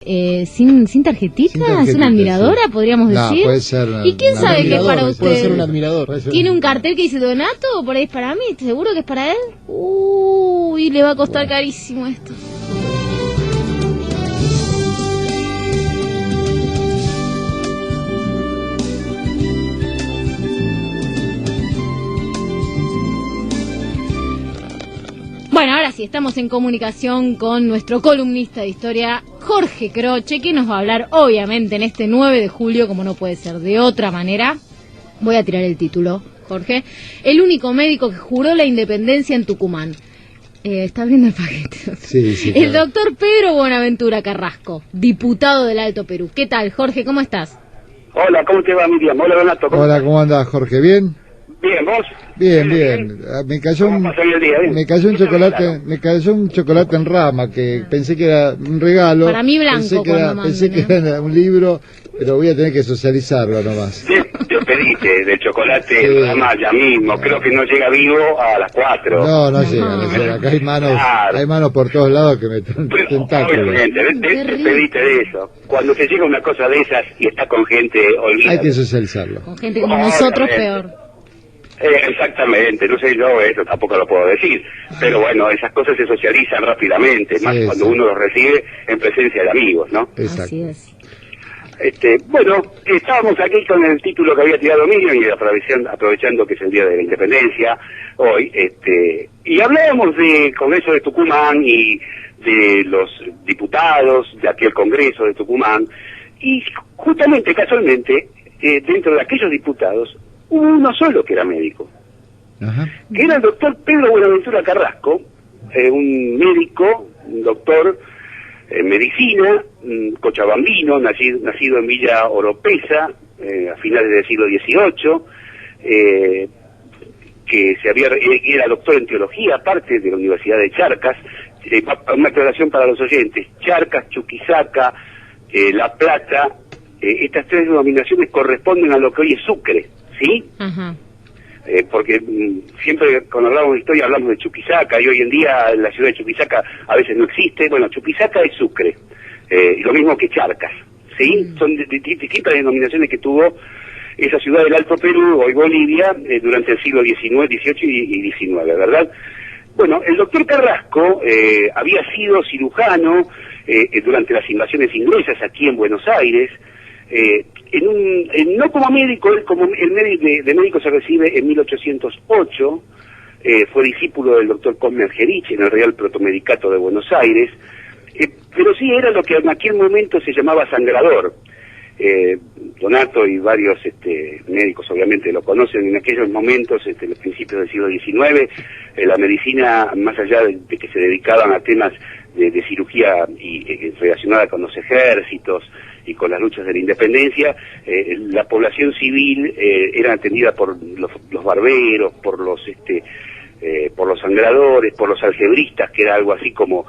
Sin tarjetita, es una admiradora, sí. Podríamos decir. Puede ser. ¿Y quién sabe que es para usted? Puede ser un admirador. ¿Tiene un cartel que dice Donato? ¿Por ahí es para mí? ¿Seguro que es para él? Uy, le va a costar carísimo esto. Bueno, ahora sí, estamos en comunicación con nuestro columnista de historia, Jorge Croce, que nos va a hablar, obviamente, en este 9 de julio, como no puede ser de otra manera. Voy a tirar el título, Jorge. El único médico que juró la independencia en Tucumán. ¿Está abriendo el paquete? Sí. El doctor Pedro Buenaventura Carrasco, diputado del Alto Perú. ¿Qué tal, Jorge? ¿Cómo estás? Hola, ¿cómo te va, Miriam? Hola, Donato. Hola, ¿cómo andás, Jorge? ¿Bien? Bien, ¿vos? Bien. Me cayó un chocolate en rama que pensé que era un regalo. Para mí blanco pensé que era un libro, pero voy a tener que socializarlo nomás. Te pediste de chocolate en rama ya mismo, creo que no llega vivo a las 4. No llega. Acá hay manos por todos lados que me tentáculos. Obviamente, te pediste de eso. Cuando te llega una cosa de esas y está con gente olvidada. Hay que socializarlo. Con gente como nosotros, peor. Exactamente, no sé yo, eso tampoco lo puedo decir, pero bueno, esas cosas se socializan rápidamente, más cuando uno los recibe en presencia de amigos, ¿no? Exacto. Así es. Bueno, estábamos aquí con el título que había tirado Miriam y aprovechando que es el Día de la Independencia hoy, y hablábamos de Congreso de Tucumán y de los diputados de aquel Congreso de Tucumán, y justamente, casualmente, dentro de aquellos diputados, hubo uno solo que era médico, que era el doctor Pedro Buenaventura Carrasco, un médico, un doctor en medicina, cochabambino, nacido en Villa Oropesa, a finales del siglo XVIII, que era doctor en teología, aparte de la Universidad de Charcas. Una aclaración para los oyentes: Charcas, Chuquisaca, La Plata, estas tres denominaciones corresponden a lo que hoy es Sucre, ¿sí? Ajá. Porque siempre cuando hablamos de historia hablamos de Chuquisaca, y hoy en día la ciudad de Chuquisaca a veces no existe. Bueno, Chuquisaca es Sucre, y lo mismo que Charcas, ¿sí? Son distintas denominaciones que tuvo esa ciudad del Alto Perú, hoy Bolivia, durante el siglo XIX, XVIII y XIX, ¿verdad? Bueno, el doctor Carrasco había sido cirujano durante las invasiones inglesas aquí en Buenos Aires. No como médico, él como el médico se recibe en 1808, fue discípulo del doctor Cosme Argerich en el Real Protomedicato de Buenos Aires, pero sí era lo que en aquel momento se llamaba sangrador. Donato y varios médicos obviamente lo conocen. En aquellos momentos, en los principios del siglo XIX, la medicina, más allá de que se dedicaban a temas de cirugía y relacionada con los ejércitos y con las luchas de la independencia, la población civil era atendida por los barberos, por los sangradores, por los algebristas, que era algo así como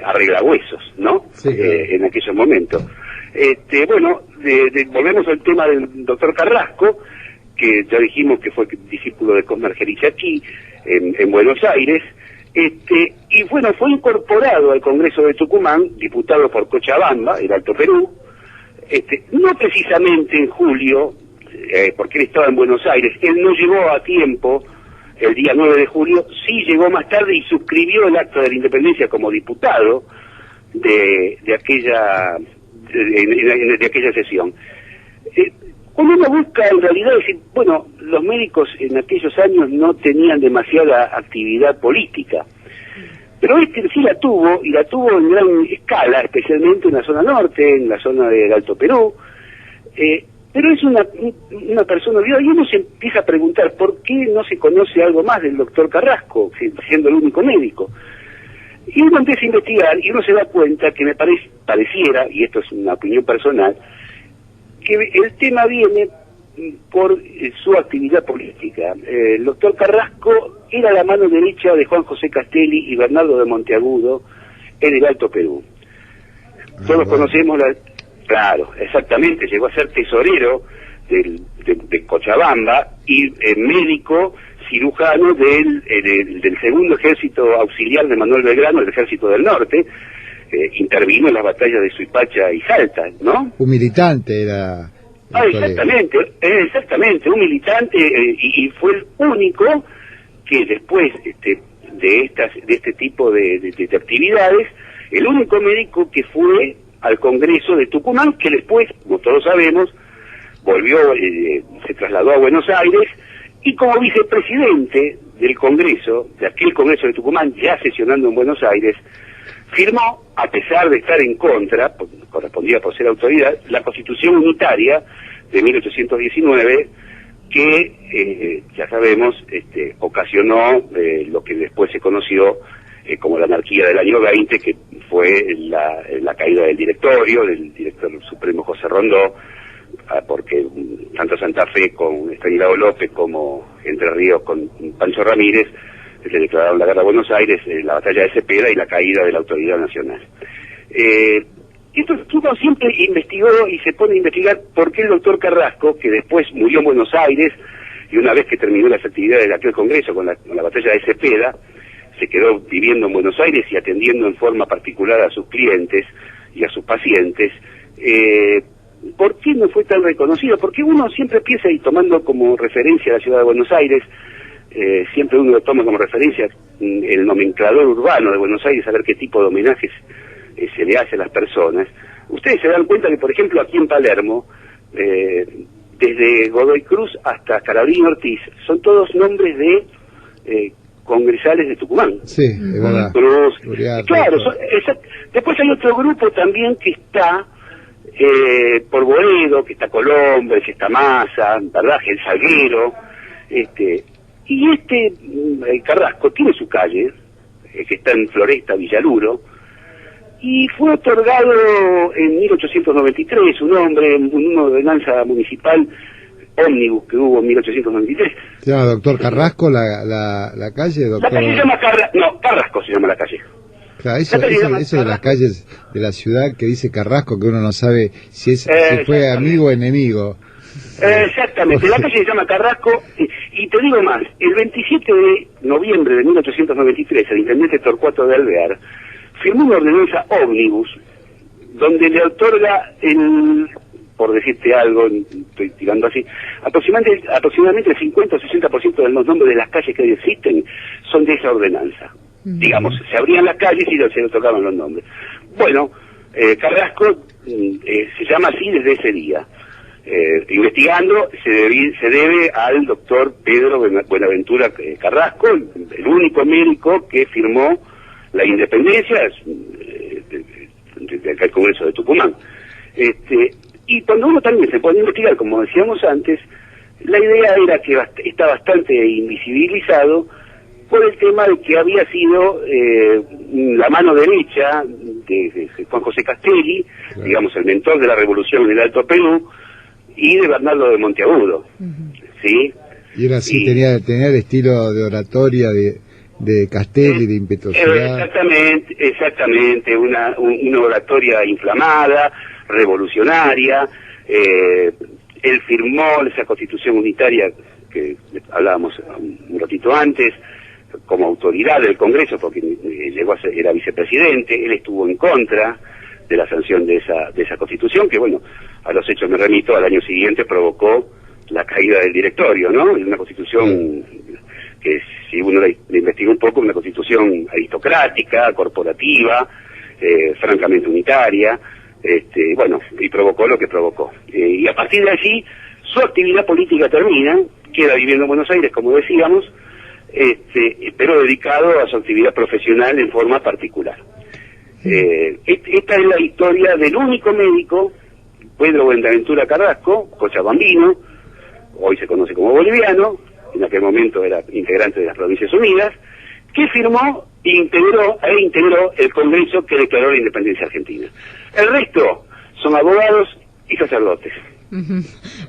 arreglahuesos, ¿no? Sí, en aquellos momentos. Bueno, volvemos al tema del doctor Carrasco, que ya dijimos que fue discípulo de Cosme Argerich aquí en Buenos Aires. Y bueno, fue incorporado al Congreso de Tucumán, diputado por Cochabamba, el Alto Perú, no precisamente en julio, porque él estaba en Buenos Aires. Él no llegó a tiempo el día 9 de julio, sí llegó más tarde y suscribió el acta de la independencia como diputado de aquella sesión. Cuando uno busca, en realidad, decir, bueno, los médicos en aquellos años no tenían demasiada actividad política, pero sí la tuvo, y la tuvo en gran escala, especialmente en la zona norte, en la zona del Alto Perú, pero es una persona, y uno se empieza a preguntar por qué no se conoce algo más del doctor Carrasco, siendo el único médico. Y uno empieza a investigar y uno se da cuenta que pareciera, y esto es una opinión personal, que el tema viene por su actividad política. El doctor Carrasco era la mano derecha de Juan José Castelli y Bernardo de Monteagudo en el Alto Perú. Todos conocemos claro, exactamente, llegó a ser tesorero de Cochabamba y médico cirujano del segundo ejército auxiliar de Manuel Belgrano, el ejército del norte, intervino en las batallas de Suipacha y Salta, ¿no? Un militante era. Exactamente, un militante, y fue el único que después de este tipo de actividades, el único médico que fue al Congreso de Tucumán, que después, como todos sabemos, volvió, se trasladó a Buenos Aires, y como vicepresidente del Congreso, de aquel Congreso de Tucumán, ya sesionando en Buenos Aires, firmó, a pesar de estar en contra, correspondía por ser autoridad, la Constitución Unitaria de 1819, que, ya sabemos, ocasionó lo que después se conoció como la anarquía del año 20, que fue la caída del director supremo José Rondó, porque tanto Santa Fe con Estanislao López como Entre Ríos con Pancho Ramírez le declararon la guerra a Buenos Aires, la batalla de Cepeda y la caída de la autoridad nacional. Entonces uno siempre investigó y se pone a investigar por qué el doctor Carrasco, que después murió en Buenos Aires, y una vez que terminó las actividades de aquel Congreso con la batalla de Cepeda, se quedó viviendo en Buenos Aires y atendiendo en forma particular a sus clientes y a sus pacientes. ¿Por qué no fue tan reconocido? Porque uno siempre piensa, y tomando como referencia a la ciudad de Buenos Aires, siempre uno lo toma como referencia el nomenclador urbano de Buenos Aires, a ver qué tipo de homenajes se le hace a las personas. Ustedes se dan cuenta que, por ejemplo, aquí en Palermo, desde Godoy Cruz hasta Scalabrini Ortiz, son todos nombres de congresales de Tucumán. Sí, es verdad. Cruz. Claro, después hay otro grupo también que está por Boedo, que está Colombres, que está Massa, ¿verdad? El Salguero, y Carrasco tiene su calle, que está en Floresta, Villaluro, y fue otorgado en 1893 un nombre, una ordenanza municipal ómnibus que hubo en 1893. ¿Se llama Doctor Carrasco la calle? Doctor... La calle se llama Carrasco se llama la calle. Claro, eso de las calles de la ciudad que dice Carrasco, que uno no sabe si fue amigo o enemigo. Exactamente, la calle se llama Carrasco, y te digo más, el 27 de noviembre de 1893, el intendente Torcuato de Alvear firmó una ordenanza ómnibus donde le otorga por decirte algo, estoy tirando así, aproximadamente el 50 o 60% de los nombres de las calles que hoy existen son de esa ordenanza. Digamos, se abrían las calles y se le tocaban los nombres. Bueno, Carrasco se llama así desde ese día. Investigando, se debe al doctor Pedro Buenaventura Carrasco, el único médico que firmó la independencia del Congreso de Tucumán. Y cuando uno también se pone a investigar, como decíamos antes, la idea era que está bastante invisibilizado por el tema de que había sido la mano derecha de Juan José Castelli, claro, digamos el mentor de la revolución en el Alto Perú, y de Bernardo de Monteagudo, ¿sí? Y era así, tenía el estilo de oratoria de Castelli, de impetuosidad. Exactamente, una oratoria inflamada, revolucionaria. Él firmó esa Constitución Unitaria que hablábamos un ratito antes, como autoridad del Congreso, porque era vicepresidente. Él estuvo en contra de la sanción de esa Constitución, que bueno, a los hechos me remito, al año siguiente provocó la caída del directorio, ¿no? Una Constitución que, si uno la investiga un poco, una Constitución aristocrática, corporativa, francamente unitaria, bueno, y provocó lo que provocó. Y a partir de allí, su actividad política termina, queda viviendo en Buenos Aires, como decíamos, pero dedicado a su actividad profesional en forma particular. Esta es la historia del único médico, Pedro Buenaventura Carrasco, cochabambino, hoy se conoce como boliviano, en aquel momento era integrante de las Provincias Unidas, que firmó e integró el Congreso que declaró la independencia argentina. El resto son abogados y sacerdotes.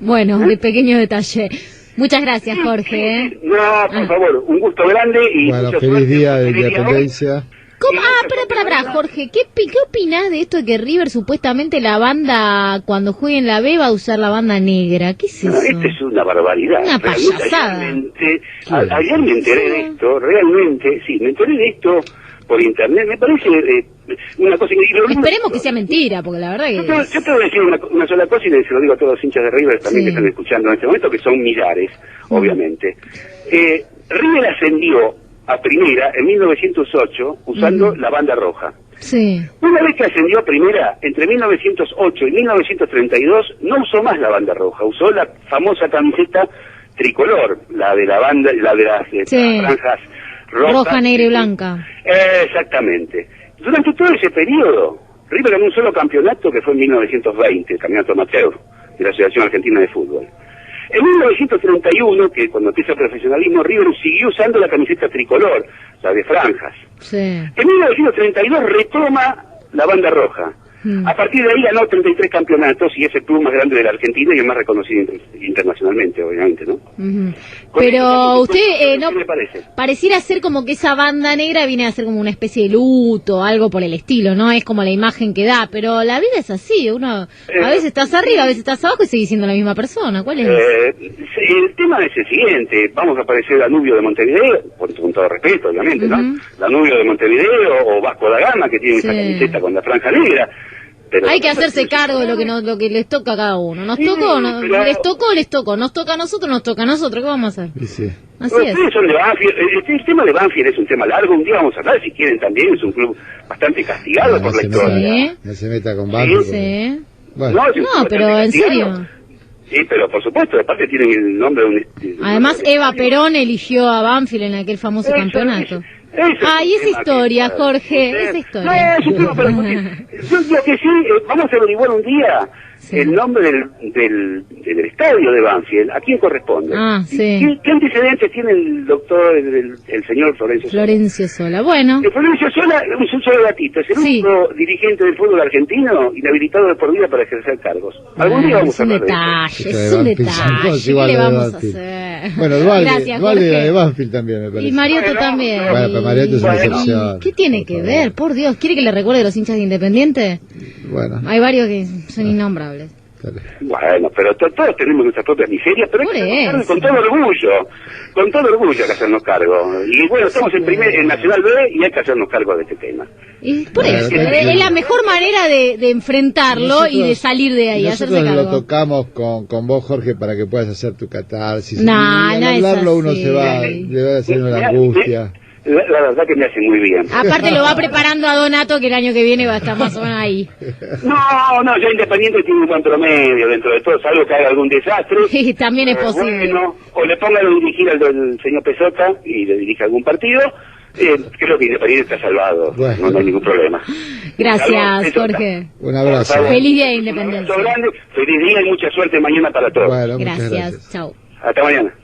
Bueno, de pequeño detalle. Muchas gracias, Jorge. No, por favor, un gusto grande y bueno, feliz día de independencia. ¿Cómo? Para, Jorge, ¿qué opinás de esto de que River supuestamente la banda, cuando juegue en la B, va a usar la banda negra? ¿Qué es eso? Esto es una barbaridad. Una payasada. Ayer me enteré de esto, realmente, sí, me enteré de esto por internet, me parece una cosa increíble. Esperemos que sea mentira, porque la verdad que... Yo te voy a decir una sola cosa y se lo digo a todos los hinchas de River también que están escuchando en este momento, que son millares, obviamente. River ascendió a primera en 1908 usando la banda roja. Sí. Una vez que ascendió a primera, entre 1908 y 1932, no usó más la banda roja, usó la famosa camiseta tricolor, la de la banda, la de las franjas rojas. Roja, negra y blanca. Exactamente. Durante todo ese periodo, River ganó un solo campeonato que fue en 1920, el campeonato amateur de la Asociación Argentina de Fútbol. En 1931, que cuando empieza el profesionalismo, River siguió usando la camiseta tricolor, la de franjas. Sí. En 1932 retoma la banda roja. A partir de ahí ganó 33 campeonatos y es el club más grande de la Argentina y el más reconocido internacionalmente, obviamente, ¿no? Pero usted, ¿qué le parece? Pareciera ser como que esa banda negra viene a ser como una especie de luto, algo por el estilo, ¿no? Es como la imagen que da, pero la vida es así, uno a veces estás arriba, a veces estás abajo y seguís siendo la misma persona. ¿Cuál es? El tema es el siguiente, vamos a aparecer Danubio de Montevideo, con todo respeto, obviamente, ¿no? Danubio de Montevideo o Vasco da Gama, que tiene esa camiseta con la franja negra. Pero hay que hacerse cargo de lo que les toca a cada uno. Nos tocó, les tocó, nos toca a nosotros, ¿qué vamos a hacer? Sí. Así es. Son de Banfield. El tema de Banfield es un tema largo, un día vamos a hablar si quieren también, es un club bastante castigado por la historia. No se meta con Banfield. Sí. Bueno. No, pero en serio. Sí, pero por supuesto, aparte tienen el nombre de un... Además, Eva Perón eligió a Banfield en aquel famoso campeonato. Y esa historia, Jorge, esa historia. No, es un tema para discutir. Yo lo que sí, vamos a averiguar un día el nombre del estadio de Banfield, ¿a quién corresponde? ¿Qué antecedentes tiene el doctor, el señor Florencio Sola? Florencio Sola, bueno. Florencio Sola, un solo gatito, es el único dirigente del fútbol argentino inhabilitado de por vida para ejercer cargos. Algún día vamos a hablar de eso. Es un detalle, ¿qué le vamos a hacer? Bueno, Dualde era de Banfield también, me parece. Y Mariotto también. Bueno, pero Mariotto es una excepción. ¿Qué tiene que ver? Por Dios, ¿quiere que le recuerde a los hinchas de Independiente? Bueno. Hay varios que son innombrables. Bueno, pero todos tenemos nuestras propias miserias, pero hay que hacernos con todo orgullo hay que hacernos cargo. Y bueno, estamos en Nacional B y hay que hacernos cargo de este tema. Y por eso, es la mejor manera de enfrentarlo y de salir de ahí, hacerse cargo. Nosotros lo tocamos con vos, Jorge, para que puedas hacer tu catarsis. No hablarlo uno le va haciendo la angustia. La verdad que me hace muy bien. Aparte lo va preparando a Donato, que el año que viene va a estar más o menos ahí. No, ya Independiente tiene un buen promedio dentro de todo, salvo que haga algún desastre. Sí, también es posible. Bueno, o le pongan a dirigir al señor Pesota y le dirige algún partido. Creo que Independiente está salvado, no hay ningún problema. Gracias, Jorge. Un abrazo. Feliz día de Independencia. Feliz día y mucha suerte mañana para todos. Bueno, gracias. Chao. Hasta mañana.